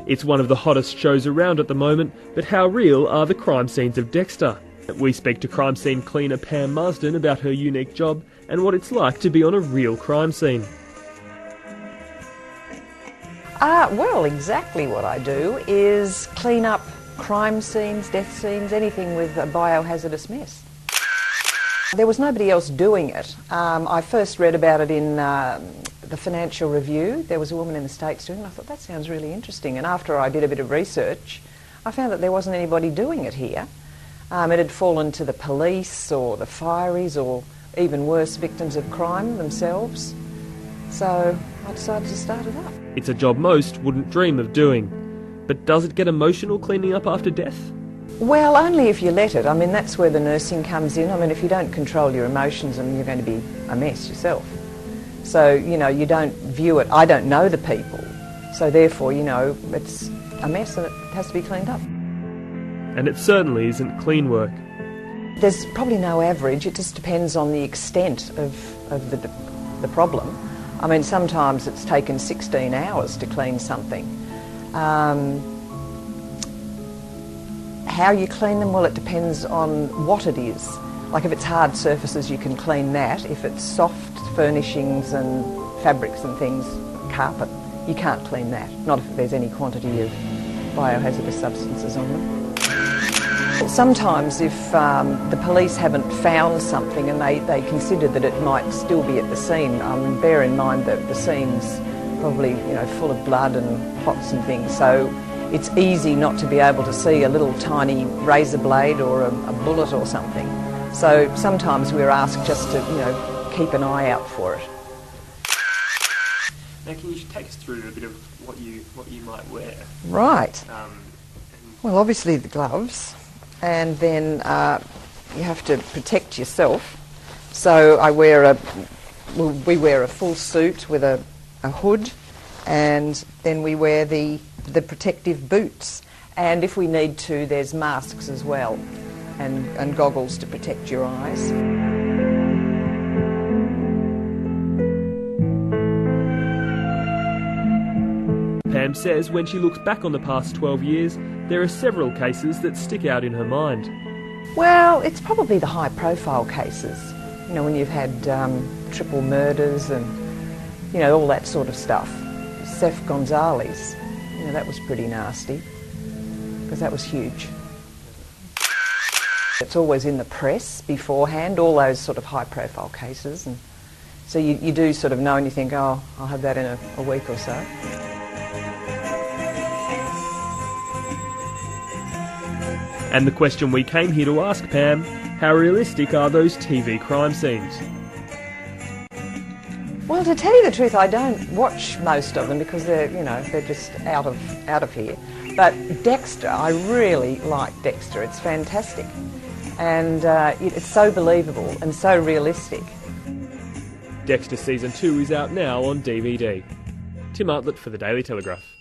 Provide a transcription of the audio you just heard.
It's one of the hottest shows around at the moment, but how real are the crime scenes of Dexter? We speak to crime scene cleaner Pam Marsden about her unique job and what it's like to be on a real crime scene. Well, exactly what I do is clean up crime scenes, death scenes, anything with a biohazardous mess. There was nobody else doing it. I first read about it in the Financial Review. There was a woman in the States doing it, and I thought, that sounds really interesting. And after I did a bit of research, I found that there wasn't anybody doing it here. It had fallen to the police or the fireys or even worse, victims of crime themselves. So I decided to start it up. It's a job most wouldn't dream of doing. But does it get emotional cleaning up after death? Well, only if you let it. I mean, that's where the nursing comes in. I mean, if you don't control your emotions, I mean, you're going to be a mess yourself. So, you know, you don't view it. I don't know the people. So therefore, you know, it's a mess and it has to be cleaned up. And it certainly isn't clean work. There's probably no average. It just depends on the extent of the problem. I mean, sometimes it's taken 16 hours to clean something. How you clean them, well, it depends on what it is. Like if it's hard surfaces, you can clean that. If it's soft furnishings and fabrics and things, carpet, you can't clean that. Not if there's any quantity of biohazardous substances on them. Sometimes if the police haven't found something and they consider that it might still be at the scene, bear in mind that the scene's probably, you know, full of blood and pots and things, so it's easy not to be able to see a little tiny razor blade or a bullet or something. So sometimes we're asked just to, you know, keep an eye out for it. Now, can you take us through a bit of what you might wear? Right. Well, obviously the gloves, and then you have to protect yourself. So we wear a full suit with a hood, and then we wear the protective boots. And if we need to, there's masks as well, and goggles to protect your eyes. Pam says when she looks back on the past 12 years, there are several cases that stick out in her mind. Well, it's probably the high-profile cases. You know, when you've had triple murders and, you know, all that sort of stuff. Seth Gonzalez, you know, that was pretty nasty, because that was huge. It's always in the press beforehand, all those sort of high-profile cases, and so you do sort of know, and you think, oh, I'll have that in a week or so. And the question we came here to ask Pam, how realistic are those TV crime scenes? Well, to tell you the truth, I don't watch most of them because they're just out of here. But Dexter, I really like Dexter. It's fantastic, and it's so believable and so realistic. Dexter Season 2 is out now on DVD. Tim Artlett for the Daily Telegraph.